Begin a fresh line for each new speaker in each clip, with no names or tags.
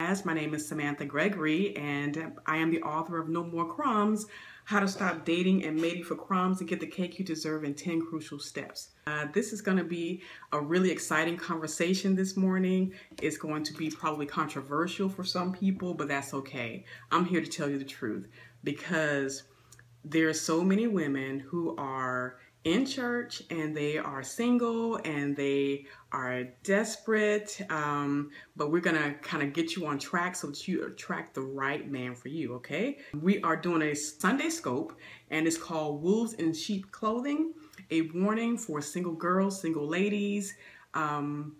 My name is Samantha Gregory, and I am the author of More Crumbs, How to Stop Dating and Mating for Crumbs and Get the Cake You Deserve in 10 Crucial Steps. This is going to be a really exciting conversation this morning. It's going to be probably controversial for some people, but that's okay. I'm here to tell you the truth because there are so many women who are in church and they are single and they are desperate, but we're gonna kind of get you on track so that you attract the right man for you, okay? We are doing a Sunday scope and it's called Wolves in Sheep Clothing, a warning for single girls, single ladies in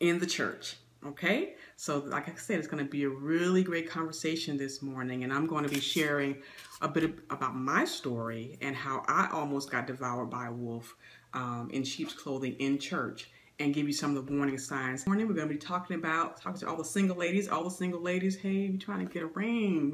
the church. Okay, so like I said, it's going to be a really great conversation this morning, and I'm going to be sharing a bit about my story and how I almost got devoured by a wolf in sheep's clothing in church, and give you some of the warning signs. This morning we're going to be talking to all the single ladies. Hey, you're trying to get a ring,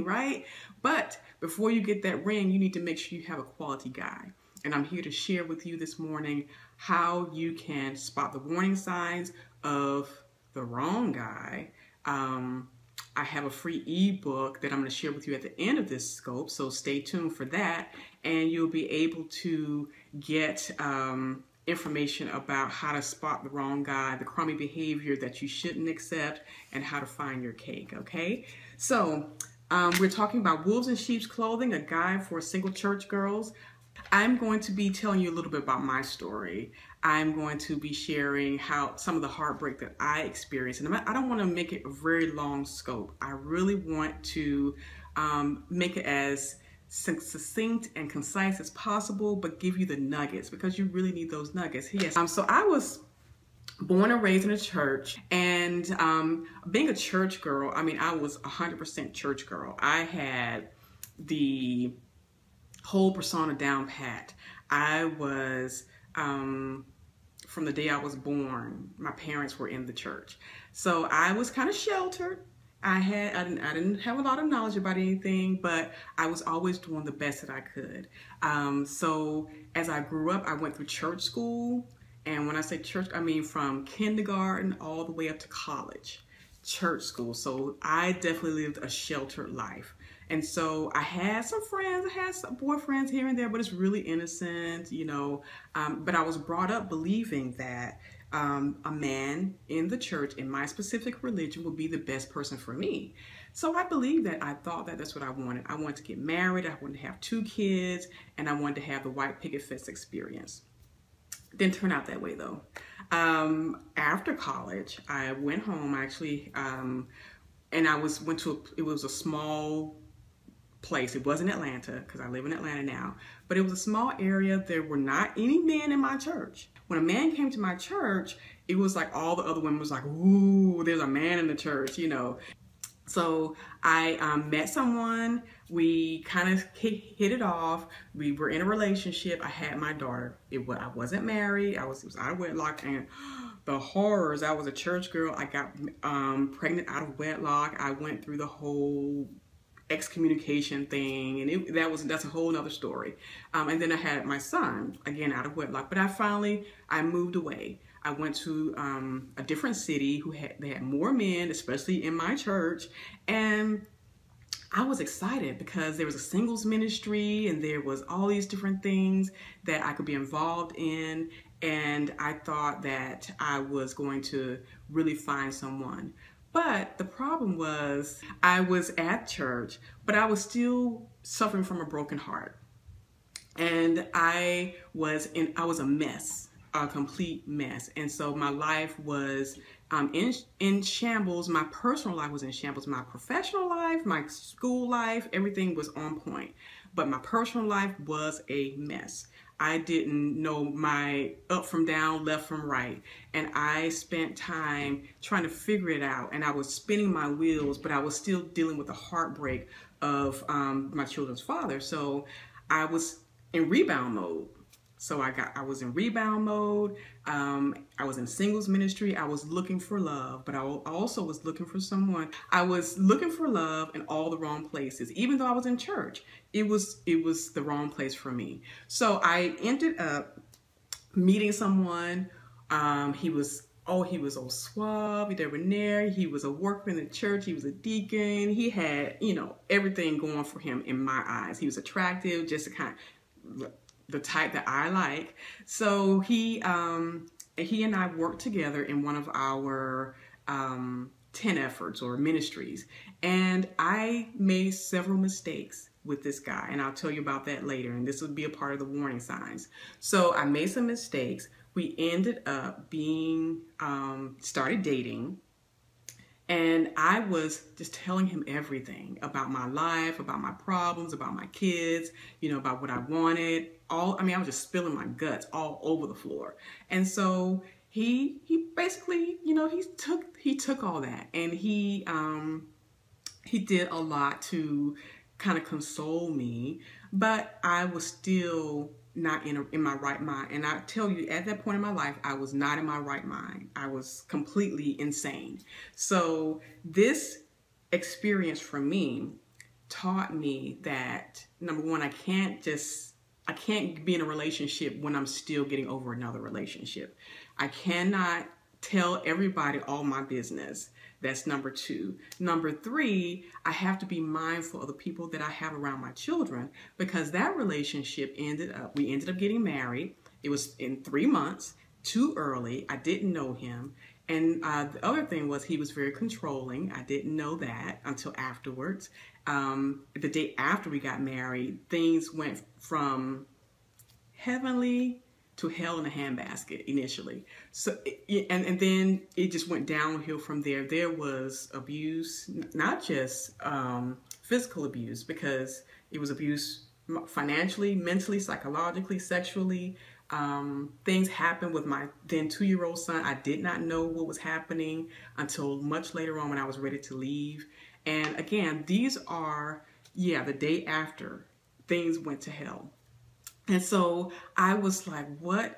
right? But before you get that ring, you need to make sure you have a quality guy. And I'm here to share with you this morning how you can spot the warning signs of the wrong guy. I have a free ebook that I'm going to share with you at the end of this scope, so stay tuned for that, and you'll be able to get information about how to spot the wrong guy, the crummy behavior that you shouldn't accept, and how to find your cake, okay? So we're talking about Wolves in Sheep's Clothing, a guide for single church girls. I'm going to be telling you a little bit about my story. I'm going to be sharing some of the heartbreak that I experienced. And I don't want to make it a very long scope. I really want to make it as succinct and concise as possible, but give you the nuggets because you really need those nuggets. Yes. So I was born and raised in a church, and being a church girl, I was 100% church girl. I had the whole persona down pat. I was, from the day I was born, my parents were in the church. So I was kind of sheltered. I didn't have a lot of knowledge about anything, but I was always doing the best that I could. So as I grew up, I went through church school. And when I say church, I mean from kindergarten all the way up to college. Church school. So I definitely lived a sheltered life. And so I had some friends, I had some boyfriends here and there, but it's really innocent, you know. But I was brought up believing that a man in the church, in my specific religion, would be the best person for me. So I believed that. I thought that that's what I wanted. I wanted to get married, I wanted to have 2 kids, and I wanted to have the white picket fence experience. Didn't turn out that way though. After college, I went home actually, and I it was a small place. It wasn't Atlanta because I live in Atlanta now, but it was a small area. There were not any men in my church. When a man came to my church, it was like all the other women was like, ooh, there's a man in the church, you know. So I met someone, we kind of hit it off, we were in a relationship, I had my daughter. I wasn't married, it was out of wedlock, and the horrors, I was a church girl, I got pregnant out of wedlock, I went through the whole excommunication thing, and that's a whole nother story. And then I had my son, again out of wedlock, but I moved away. I went to a different city they had more men, especially in my church, and I was excited because there was a singles ministry and there was all these different things that I could be involved in, and I thought that I was going to really find someone. But the problem was I was at church, but I was still suffering from a broken heart. And I was a mess, a complete mess. And so my life was in shambles. My personal life was in shambles. My professional life, my school life, everything was on point. But my personal life was a mess. I didn't know my up from down, left from right. And I spent time trying to figure it out. And I was spinning my wheels, but I was still dealing with the heartbreak of my children's father. So I was in rebound mode. So I was in rebound mode. I was in singles ministry. I was looking for love, but I also was looking for someone. I was looking for love in all the wrong places. Even though I was in church, it was the wrong place for me. So I ended up meeting someone. He was Oh, he was so suave, debonair. He was a workman in the church. He was a deacon. He had, you know, everything going for him in my eyes. He was attractive, just the type that I like. So he and I worked together in one of our 10 efforts or ministries. And I made several mistakes with this guy, and I'll tell you about that later, and this would be a part of the warning signs. So I made some mistakes. We ended up being started dating, and I was just telling him everything about my life, about my problems, about my kids, you know, about what I wanted. I was just spilling my guts all over the floor. And so he basically, you know, he took all that, and he did a lot to kind of console me, but I was still not in my right mind. And I tell you, at that point in my life, I was not in my right mind. I was completely insane. So this experience for me taught me that, number one, I can't be in a relationship when I'm still getting over another relationship. I cannot tell everybody all my business. That's number two. Number three, I have to be mindful of the people that I have around my children, because that relationship we ended up getting married. It was in 3 months, too early. I didn't know him. And the other thing was, he was very controlling. I didn't know that until afterwards. The day after we got married, things went from heavenly to hell in a handbasket initially. So, and then it just went downhill from there. There was abuse, not just physical abuse, because it was abuse financially, mentally, psychologically, sexually. Things happened with my then 2-year-old son. I did not know what was happening until much later on when I was ready to leave. And again, these are, the day after things went to hell. And so I was like, what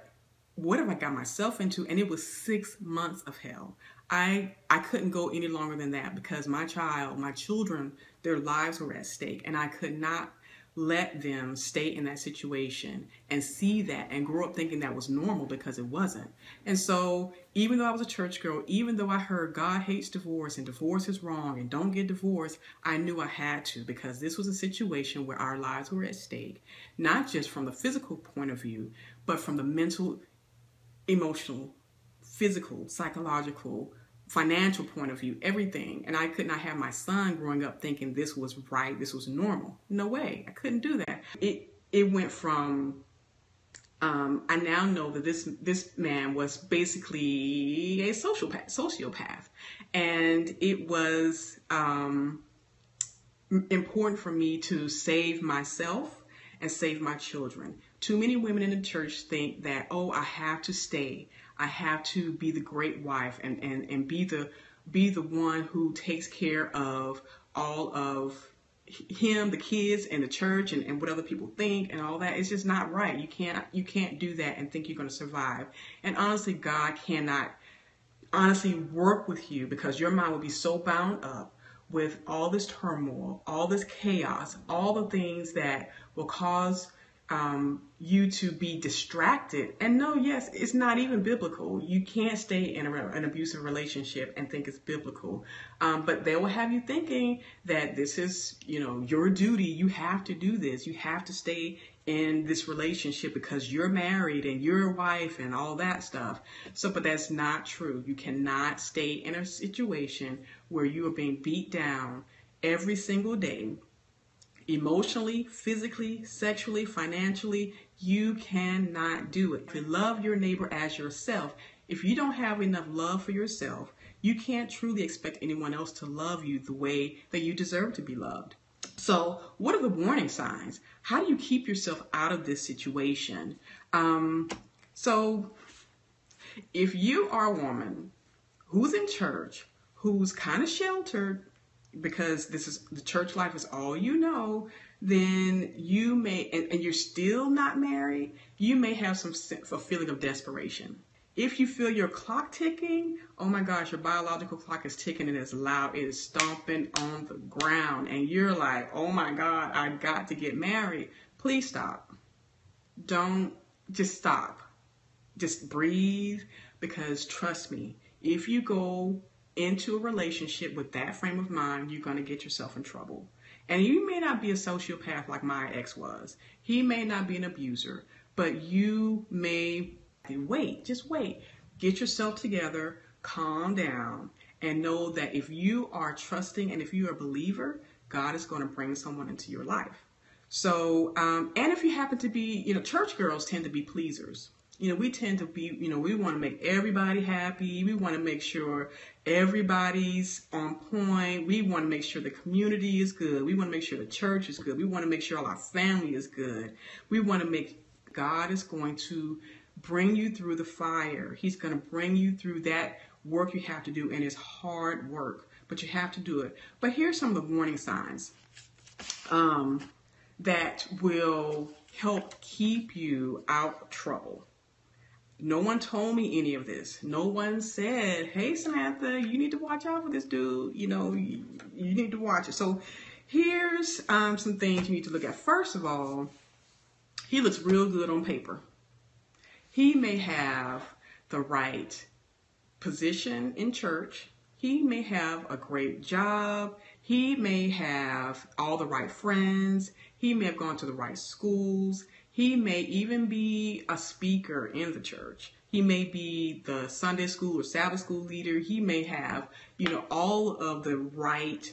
have I got myself into? And it was 6 months of hell. I couldn't go any longer than that, because my children, their lives were at stake, and I could not let them stay in that situation and see that and grow up thinking that was normal, because it wasn't. And so even though I was a church girl, even though I heard God hates divorce and divorce is wrong and don't get divorced, I knew I had to, because this was a situation where our lives were at stake, not just from the physical point of view, but from the mental, emotional, physical, psychological, financial point of view, everything. And I could not have my son growing up thinking this was right, this was normal. No way, I couldn't do that. It went from, I now know that this man was basically a sociopath. And it was important for me to save myself and save my children. Too many women in the church think that, oh, I have to stay. I have to be the great wife and be the one who takes care of all of him, the kids, and the church, and what other people think and all that. It's just not right. You can't do that and think you're going to survive. And honestly, God cannot honestly work with you, because your mind will be so bound up with all this turmoil, all this chaos, all the things that will cause you to be distracted. And no, yes, it's not even biblical. You can't stay in an abusive relationship and think it's biblical. But they will have you thinking that this is, your duty. You have to do this. You have to stay in this relationship because you're married and you're a wife and all that stuff. So, but that's not true. You cannot stay in a situation where you are being beat down every single day, emotionally, physically, sexually, financially. You cannot do it. If you love your neighbor as yourself, if you don't have enough love for yourself, you can't truly expect anyone else to love you the way that you deserve to be loved. So what are the warning signs? How do you keep yourself out of this situation? So if you are a woman who's in church, who's kind of sheltered, because the church life is all you know, then you may, and you're still not married, you may have a feeling of desperation. If you feel your clock ticking, oh my gosh, your biological clock is ticking and it's loud, it is stomping on the ground, and you're like, oh my God, I got to get married. Please stop. Don't, just stop. Just breathe, because trust me, If you go into a relationship with that frame of mind, you're going to get yourself in trouble. And you may not be a sociopath like my ex was. He may not be an abuser, but you may just wait. Get yourself together, calm down, and know that if you are trusting and if you are a believer, God is going to bring someone into your life. So, and if you happen to be, church girls tend to be pleasers. We tend to be, we want to make everybody happy. We want to make sure everybody's on point. We want to make sure the community is good. We want to make sure the church is good. We want to make sure all our family is good. We want to God is going to bring you through the fire. He's going to bring you through that work you have to do, and it's hard work, but you have to do it. But here's some of the warning signs that will help keep you out of trouble. No one told me any of this. No one said, hey, Samantha, you need to watch out for this dude. You need to watch it. So here's some things you need to look at. First of all, he looks real good on paper. He may have the right position in church. He may have a great job. He may have all the right friends. He may have gone to the right schools. He may even be a speaker in the church. He may be the Sunday school or Sabbath school leader. He may have, all of the right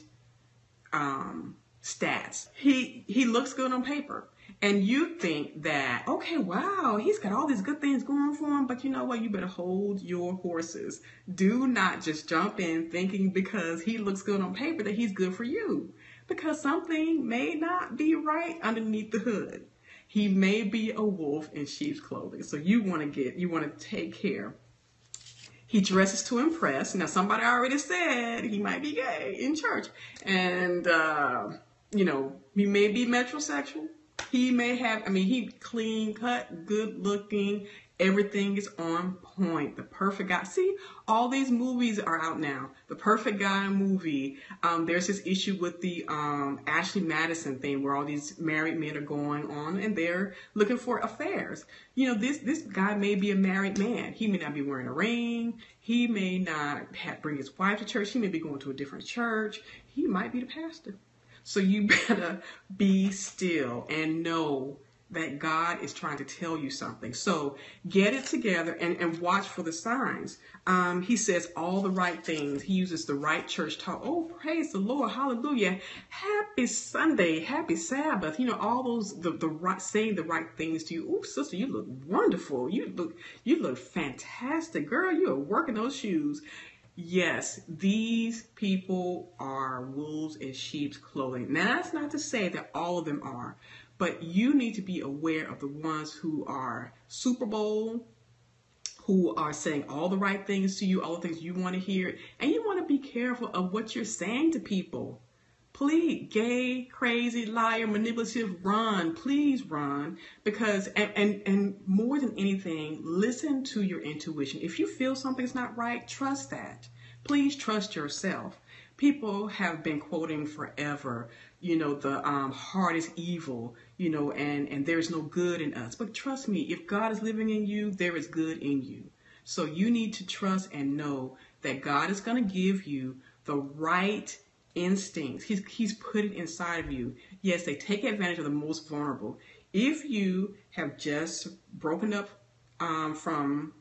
stats. He looks good on paper. And you think that, okay, wow, he's got all these good things going for him. But you know what? You better hold your horses. Do not just jump in thinking because he looks good on paper that he's good for you. Because something may not be right underneath the hood. He may be a wolf in sheep's clothing. So you want to take care. He dresses to impress. Now, somebody already said he might be gay in church. And, he may be metrosexual. He may have, he clean cut, good looking. Everything is on point. The perfect guy. See, all these movies are out now. The Perfect Guy movie. There's this issue with the Ashley Madison thing where all these married men are going on and they're looking for affairs. This guy may be a married man. He may not be wearing a ring. He may not bring his wife to church. He may be going to a different church. He might be the pastor. So you better be still and know that God is trying to tell you something. So get it together and watch for the signs. He says all the right things. He uses the right church talk. Oh, praise the Lord. Hallelujah. Happy Sunday. Happy Sabbath. All those, the right, saying the right things to you. Oh, sister, you look wonderful. You look fantastic. Girl, you are working those shoes. Yes, these people are wolves in sheep's clothing. Now, that's not to say that all of them are, but you need to be aware of the ones who are Super Bowl, who are saying all the right things to you, all the things you want to hear, and you want to be careful of what you're saying to people. Please, gay, crazy, liar, manipulative, run. Please run. Because, and more than anything, listen to your intuition. If you feel something's not right, trust that. Please trust yourself. People have been quoting forever, the heart is evil, and there's no good in us. But trust me, if God is living in you, there is good in you. So you need to trust and know that God is going to give you the right instincts. He's put it inside of you. Yes, they take advantage of the most vulnerable. If you have just broken up from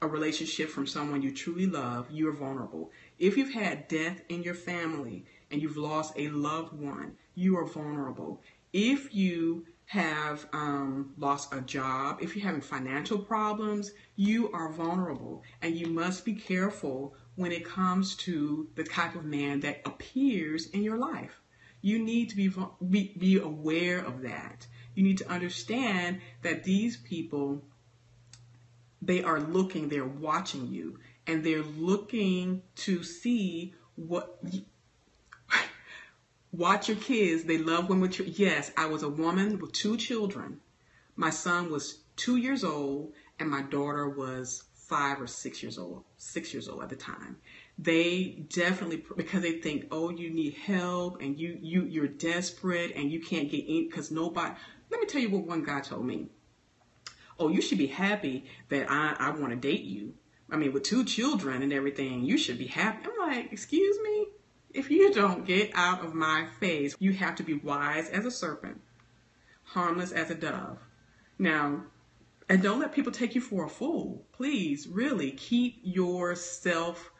a relationship from someone you truly love, you are vulnerable. If you've had death in your family and you've lost a loved one, you are vulnerable. If you have lost a job, if you're having financial problems, you are vulnerable. And you must be careful when it comes to the type of man that appears in your life. You need to be aware of that. You need to understand that these people, they are looking, they're watching you, and they're looking to see watch your kids. They love women with children. Yes, I was a woman with 2 children. My son was 2 years old, and my daughter was 5 or 6 years old. 6 years old at the time. They definitely, because they think, oh, you need help, and you're desperate, and you can't get in because nobody. Let me tell you what one guy told me. Oh, you should be happy that I want to date you, I mean, with 2 children and everything, you should be happy. I'm like, excuse me? If you don't get out of my face, you have to be wise as a serpent, harmless as a dove. Now, and don't let people take you for a fool. Please, really keep yourself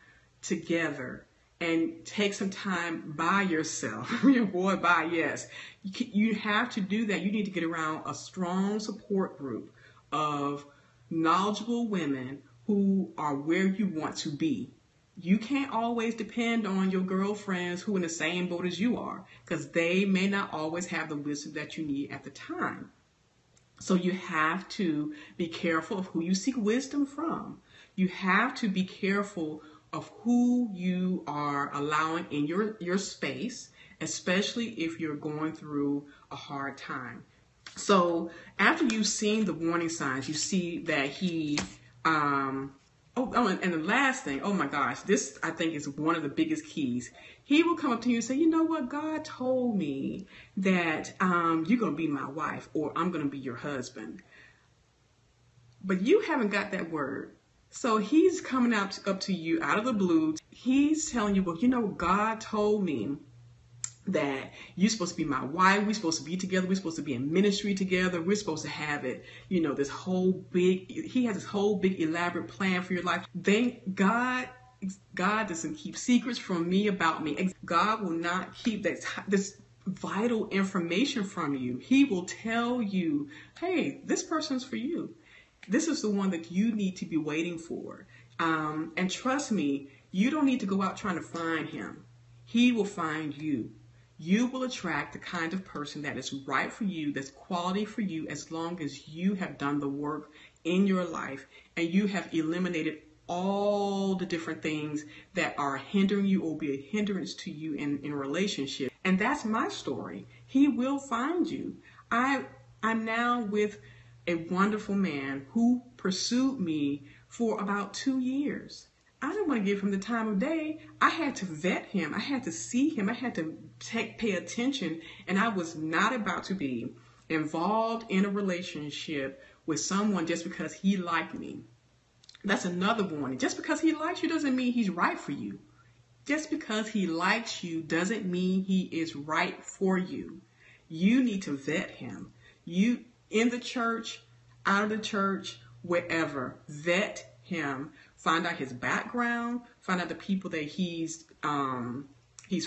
together and take some time by yourself. Your boy, yes. You have to do that. You need to get around a strong support group of knowledgeable women who are where you want to be. You can't always depend on your girlfriends who are in the same boat as you are, because they may not always have the wisdom that you need at the time. So you have to be careful of who you seek wisdom from. You have to be careful of who you are allowing in your space, especially if you're going through a hard time. So after you've seen the warning signs, you see that he, and the last thing, oh my gosh, this I think is one of the biggest keys. He will come up to you and say, you know what, God told me that you're going to be my wife, or I'm going to be your husband. But you haven't got that word. So he's coming up to you out of the blue. He's telling you, well, you know, God told me that you're supposed to be my wife. We're supposed to be together. We're supposed to be in ministry together. We're supposed to have it, he has this whole big elaborate plan for your life. God doesn't keep secrets from me about me. God will not keep this vital information from you. He will tell you, hey, this person's for you. This is the one that you need to be waiting for. And trust me, you don't need to go out trying to find him. He will find you. You will attract the kind of person that is right for you, that's quality for you, as long as you have done the work in your life and you have eliminated all the different things that are hindering you or be a hindrance to you in a relationship. And that's my story. He will find you. I'm now with a wonderful man who pursued me for about 2 years. I didn't want to give him the time of day. I had to vet him. I had to see him. I had to pay attention. And I was not about to be involved in a relationship with someone just because he liked me. That's another warning. Just because he likes you doesn't mean he's right for you. Just because he likes you doesn't mean he is right for you. You need to vet him. You, in the church, out of the church, wherever, vet him. Find out his background. Find out the people that he's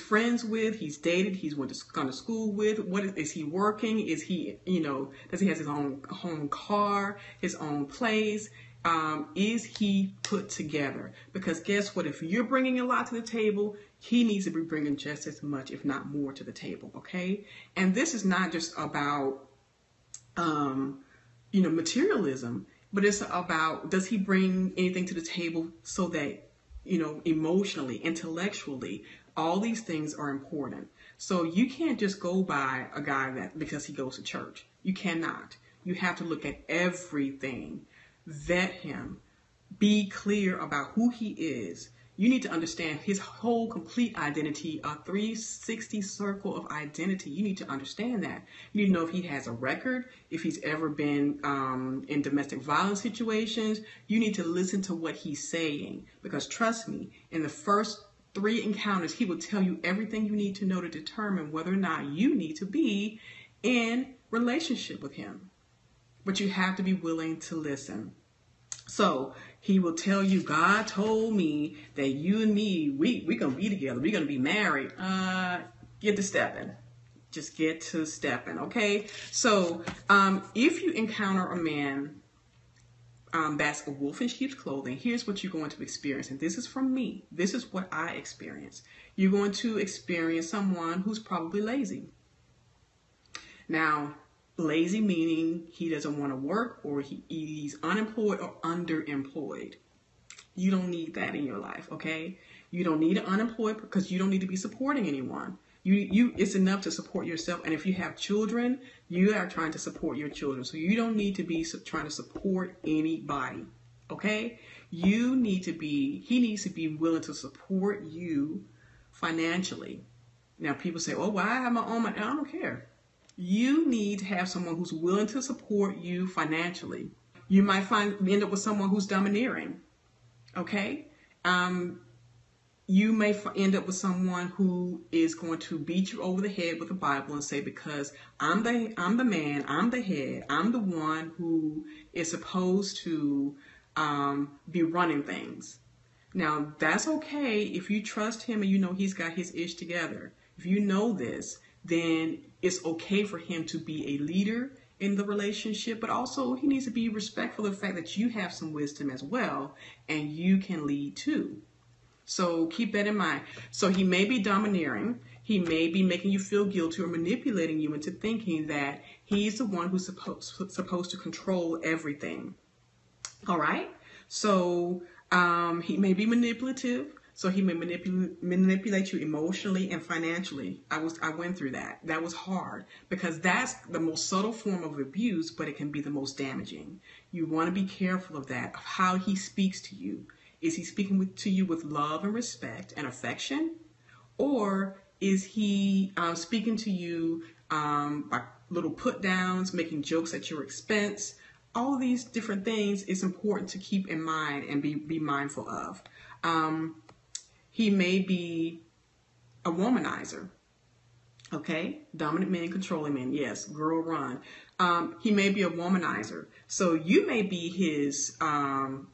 friends with, he's dated, he's gone to school with. Is he working? Is he, does he have his own home car, his own place? Is he put together? Because guess what? If you're bringing a lot to the table, he needs to be bringing just as much, if not more, to the table. Okay. And this is not just about, materialism, but it's about, does he bring anything to the table so that, emotionally, intellectually, all these things are important. So you can't just go by a guy because he goes to church. You cannot. You have to look at everything. Vet him. Be clear about who he is. You need to understand his whole complete identity, a 360 circle of identity. You need to understand that. You need to know if he has a record, if he's ever been in domestic violence situations. You need to listen to what he's saying, because trust me, in the first 3 encounters, he will tell you everything you need to know to determine whether or not you need to be in relationship with him. But you have to be willing to listen. So he will tell you, God told me that you and me, we're going to be together. We're going to be married. Get to stepping. Just get to stepping. Okay. So if you encounter a man that's a wolf in sheep's clothing, here's what you're going to experience. And this is from me. This is what I experienced. You're going to experience someone who's probably lazy. Now, lazy meaning he doesn't want to work, or he's unemployed or underemployed. You don't need that in your life, okay? You don't need an unemployed, because you don't need to be supporting anyone. It's enough to support yourself. And if you have children, you are trying to support your children. So you don't need to be trying to support anybody, okay? He needs to be willing to support you financially. Now people say, oh, well, I have my own money. I don't care. You need to have someone who's willing to support you financially. You might end up with someone who's domineering. Okay? You may end up with someone who is going to beat you over the head with the Bible and say, because I'm the man, I'm the head, I'm the one who is supposed to be running things. Now, that's okay if you trust him and you know he's got his ish together. If you know this, then it's okay for him to be a leader in the relationship, but also he needs to be respectful of the fact that you have some wisdom as well and you can lead too. So keep that in mind. So he may be domineering. He may be making you feel guilty or manipulating you into thinking that he's the one who's supposed to control everything. All right? So he may be manipulative. So he may manipulate you emotionally and financially. I went through that. That was hard because that's the most subtle form of abuse, but it can be the most damaging. You want to be careful of that, of how he speaks to you. Is he speaking to you with love and respect and affection? Or is he speaking to you by little put downs, making jokes at your expense? All of these different things is important to keep in mind and be mindful of. He may be a womanizer. Okay, dominant men, controlling men. Yes, girl run. He may be a womanizer. So you may be his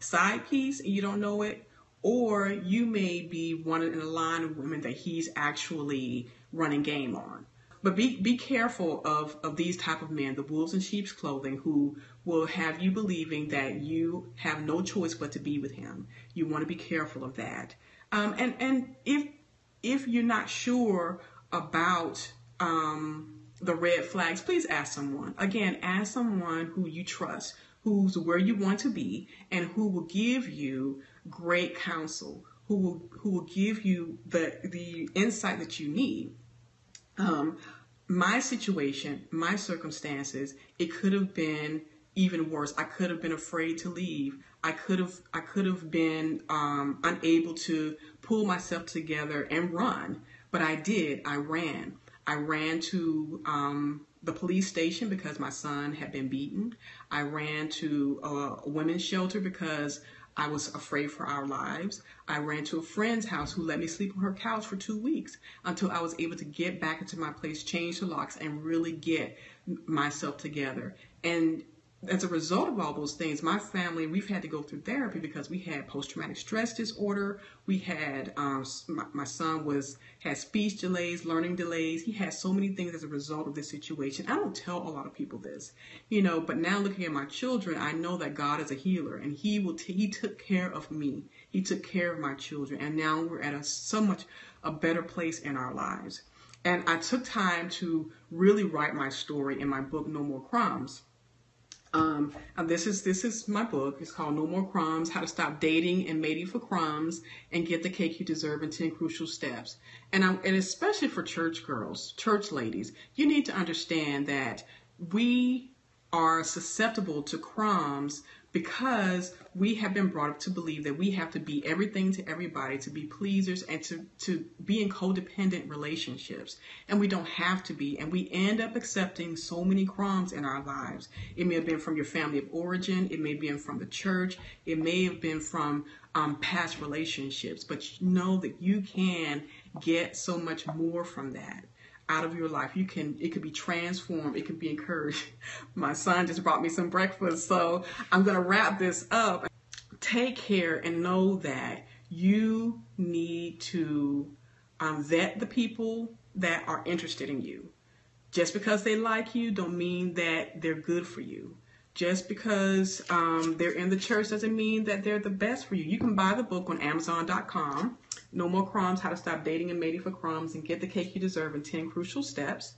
side piece and you don't know it, or you may be one in a line of women that he's actually running game on. But be careful of these type of men, the wolves in sheep's clothing, who will have you believing that you have no choice but to be with him. You want to be careful of that. And if you're not sure about the red flags, please ask someone. Again, ask someone who you trust, who's where you want to be, and who will give you great counsel, who will give you the insight that you need. My situation, my circumstances, it could have been even worse. I could have been afraid to leave. I could have been unable to pull myself together and run, but I did. I ran. I ran to the police station because my son had been beaten. I ran to a women's shelter because I was afraid for our lives. I ran to a friend's house who let me sleep on her couch for 2 weeks until I was able to get back into my place, change the locks, and really get myself together. And as a result of all those things, my family, we've had to go through therapy because we had post-traumatic stress disorder. We had, my son had speech delays, learning delays. He had so many things as a result of this situation. I don't tell a lot of people this, but now looking at my children, I know that God is a healer and he took care of me. He took care of my children. And now we're at so much a better place in our lives. And I took time to really write my story in my book, No More Crumbs. And this is my book. It's called No More Crumbs, How to Stop Dating and Mating for Crumbs and Get the Cake You Deserve in 10 Crucial Steps. And especially for church girls, church ladies, you need to understand that we are susceptible to crumbs because we have been brought up to believe that we have to be everything to everybody, to be pleasers, and to be in codependent relationships. And we don't have to be. And we end up accepting so many crumbs in our lives. It may have been from your family of origin. It may have been from the church. It may have been from past relationships. But you know that you can get so much more from that out of your life. It could be transformed. It could be encouraged. My son just brought me some breakfast, so I'm going to wrap this up. Take care and know that you need to vet the people that are interested in you. Just because they like you don't mean that they're good for you. Just because they're in the church doesn't mean that they're the best for you. You can buy the book on Amazon.com. No More Crumbs, How to Stop Dating and Mating for Crumbs and Get the Cake You Deserve in 10 Crucial Steps.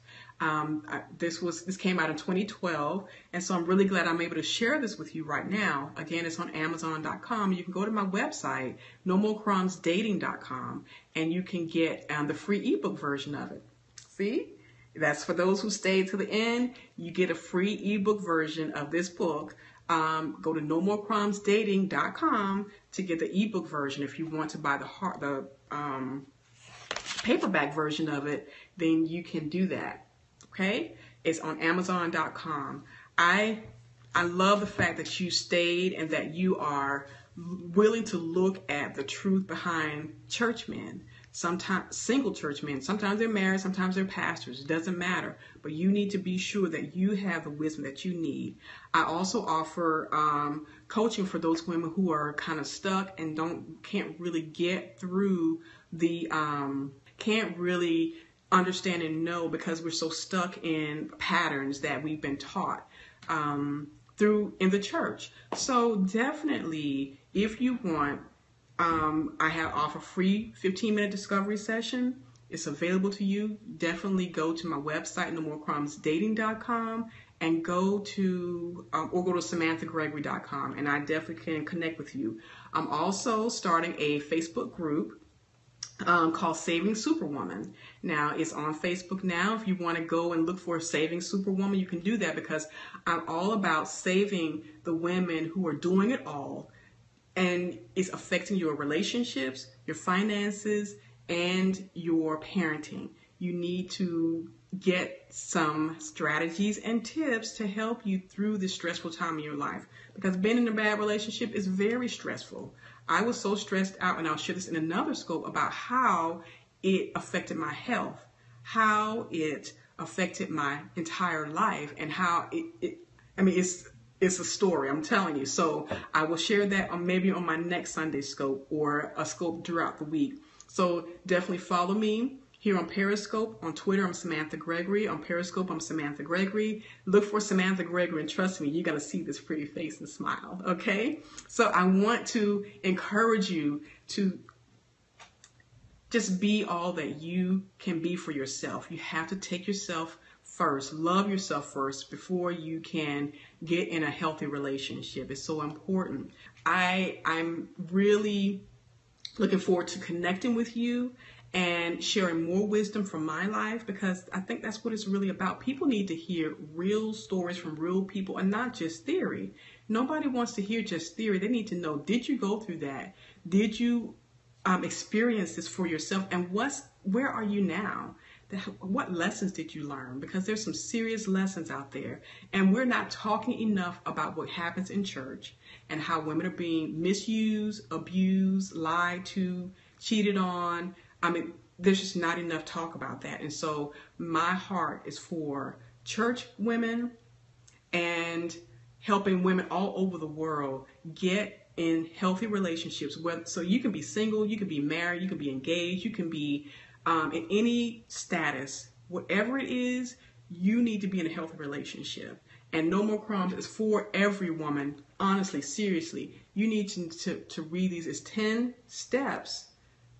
This came out in 2012, and so I'm really glad I'm able to share this with you right now. Again, it's on Amazon.com. You can go to my website, nomorcrumbsdating.com, and you can get the free ebook version of it. See? That's for those who stayed to the end. You get a free ebook version of this book. Go to nomorcrumbsdating.com to get the ebook version. If you want to buy the paperback version of it, then you can do that. Okay? It's on Amazon.com. I love the fact that you stayed and that you are willing to look at the truth behind churchmen. Sometimes single churchmen, sometimes they're married, sometimes they're pastors. It doesn't matter. But you need to be sure that you have the wisdom that you need. I also offer coaching for those women who are kind of stuck and can't really get through can't really understand and know, because we're so stuck in patterns that we've been taught through in the church. So definitely, if you want, I offer free 15-minute discovery session. It's available to you. Definitely go to my website, nomorcrumbsdating.com, and go to SamanthaGregory.com, and I definitely can connect with you. I'm also starting a Facebook group called Saving Superwoman. Now, it's on Facebook now. If you want to go and look for Saving Superwoman, you can do that, because I'm all about saving the women who are doing it all, and it's affecting your relationships, your finances, and your parenting. You need to get some strategies and tips to help you through this stressful time in your life, because being in a bad relationship is very stressful. I was so stressed out, and I'll share this in another scope about how it affected my health, how it affected my entire life, and how it's a story, I'm telling you. So I will share that maybe on my next Sunday scope, or a scope throughout the week. So definitely follow me here on Periscope. On Twitter, I'm Samantha Gregory. On Periscope, I'm Samantha Gregory. Look for Samantha Gregory, and trust me, you're going to see this pretty face and smile, okay? So I want to encourage you to just be all that you can be for yourself. You have to take yourself first. Love yourself first before you can get in a healthy relationship. It's so important. I'm really looking forward to connecting with you and sharing more wisdom from my life, because I think that's what it's really about. People need to hear real stories from real people, and not just theory. Nobody wants to hear just theory. They need to know, did you go through that? Did you experience this for yourself? And where are you now? What lessons did you learn? Because there's some serious lessons out there, and we're not talking enough about what happens in church and how women are being misused, abused, lied to, cheated on. There's just not enough talk about that. And so my heart is for church women and helping women all over the world get in healthy relationships. So you can be single, you can be married, you can be engaged, you can be in any status. Whatever it is, you need to be in a healthy relationship. And No More Crumbs is for every woman. Honestly, seriously, you need to read these as 10 steps.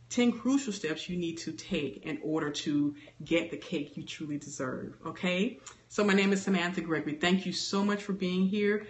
10 crucial steps you need to take in order to get the cake you truly deserve, okay? So my name is Samantha Gregory. Thank you so much for being here.